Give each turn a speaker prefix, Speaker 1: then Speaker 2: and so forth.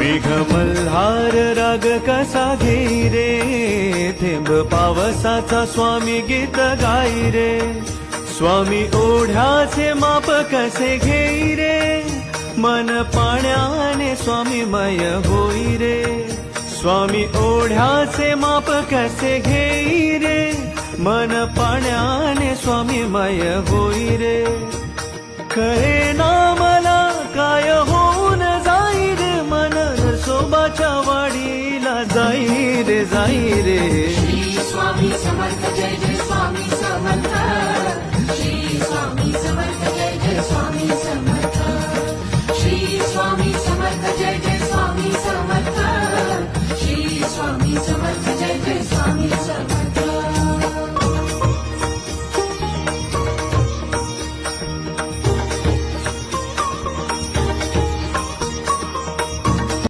Speaker 1: मेघमल्हार राग कसा घेई रे, थेंब पावसाचा स्वामी गीत गाई रे. स्वामी ओढ्याचे माप कसे घेई रे, मन पाण्याने स्वामीमय होई रे. स्वामी ओढ्याचे माप कसे घेई रे, मन पाण्याने स्वामीमय होई रे. कळे ना मला काय होऊन जाई रे, मन नरसोबाच्या वाडीला जाई रे, जाई रे.